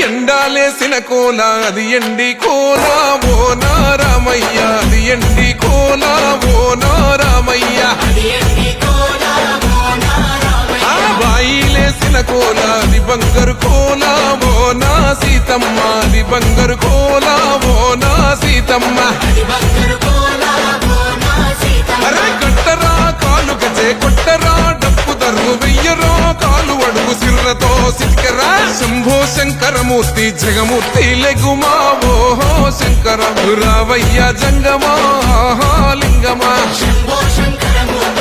ఎండాలేసిన కోల అది ఎండి కోల ఓ నారామయ్య అది ఎండి కోల ఓ నారామయ్య బాయిలేసిన కోల అది బంగారు కోల ఓ నా సీతమ్మ అది బంగారు కోల ఓ నా సీతమ్మ అరే కట్టరా కాలు గజే కొట్టరా డప్పు దర్రు వెయ్యరో కాలు అడుగు సిర్రతో సిటికరా శంభో శంకరమూర్తి జగమూర్తి లెగుమా ఓహో శంకర రావయ్య జంగమా లింగమా శంభో శంకరమూర్తి